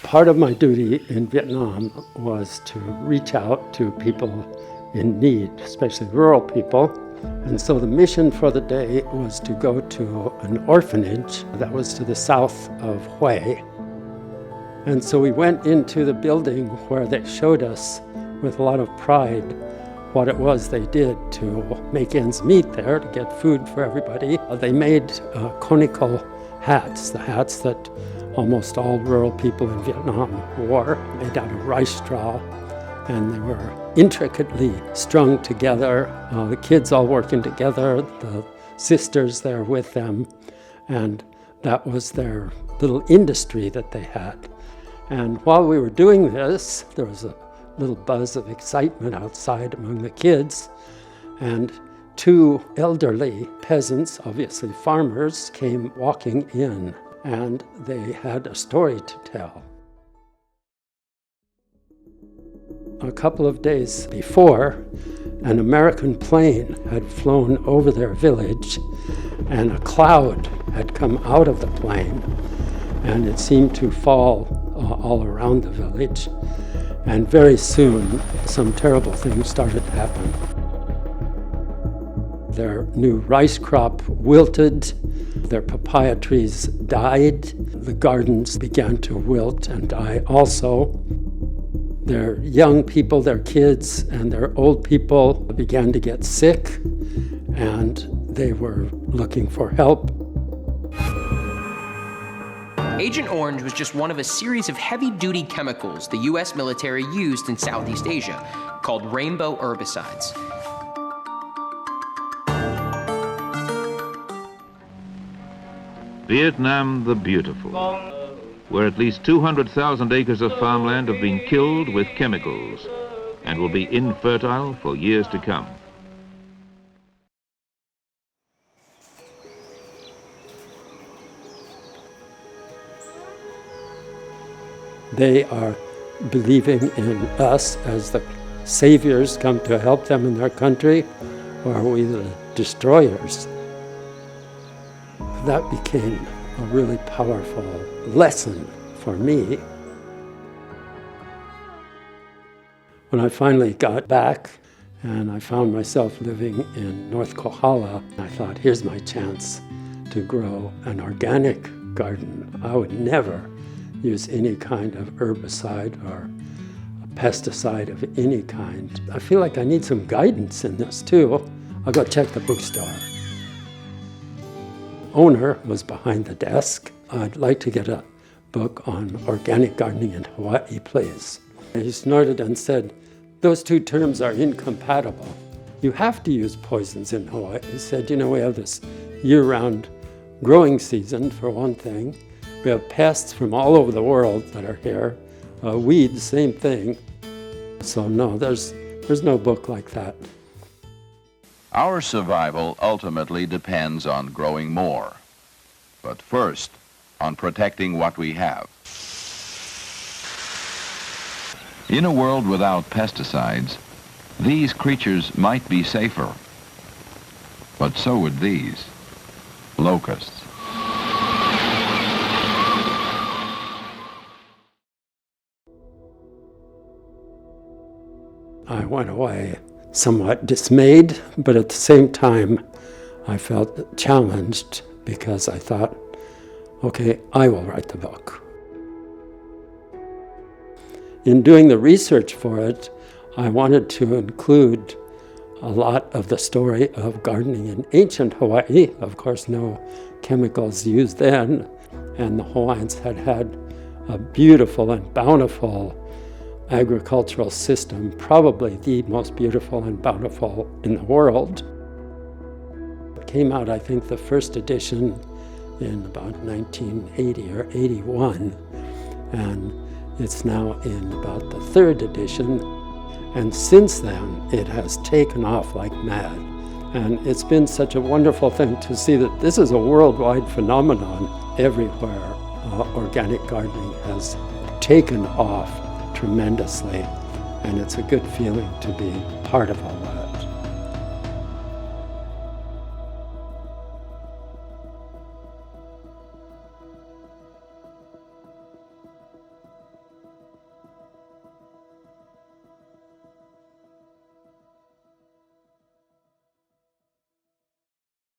Part of my duty in Vietnam was to reach out to people in need, especially rural people. And so the mission for the day was to go to an orphanage that was to the south of Hue. And so we went into the building where they showed us with a lot of pride what it was they did to make ends meet there, to get food for everybody. They made conical hats, the hats that almost all rural people in Vietnam wore, made out of rice straw, and they were intricately strung together, the kids all working together, the sisters there with them, and that was their little industry that they had. And while we were doing this, there was a little buzz of excitement outside among the kids, and two elderly peasants, obviously farmers, came walking in, and they had a story to tell. A couple of days before, an American plane had flown over their village, and a cloud had come out of the plane, and it seemed to fall all around the village. And very soon, some terrible things started to happen. Their new rice crop wilted, their papaya trees died, the gardens began to wilt and die also. Their young people, their kids, and their old people began to get sick, and they were looking for help. Agent Orange was just one of a series of heavy-duty chemicals the U.S. military used in Southeast Asia, called rainbow herbicides. Vietnam the Beautiful, where at least 200,000 acres of farmland have been killed with chemicals and will be infertile for years to come. They are believing in us as the saviors come to help them in their country, or are we the destroyers? That became a really powerful lesson for me. When I finally got back and I found myself living in North Kohala, I thought, here's my chance to grow an organic garden. I would never use any kind of herbicide or a pesticide of any kind. I feel like I need some guidance in this too. I'll go check the bookstore. Owner was behind the desk. I'd like to get a book on organic gardening in Hawaii, please. He snorted and said, those two terms are incompatible. You have to use poisons in Hawaii. He said, you know, we have this year-round growing season, for one thing. We have pests from all over the world that are here. Weeds, same thing. So no, there's no book like that. Our survival ultimately depends on growing more, but first on protecting what we have. In a world without pesticides, these creatures might be safer, but so would these, locusts. I went away somewhat dismayed, but at the same time, I felt challenged because I thought, okay, I will write the book. In doing the research for it, I wanted to include a lot of the story of gardening in ancient Hawaii. Of course, no chemicals used then, and the Hawaiians had had a beautiful and bountiful agricultural system, probably the most beautiful and bountiful in the world. It came out, I think, the first edition in about 1980 or 81, and it's now in about the third edition. And since then, it has taken off like mad. And it's been such a wonderful thing to see that this is a worldwide phenomenon. Everywhere, organic gardening has taken off tremendously, and it's a good feeling to be part of all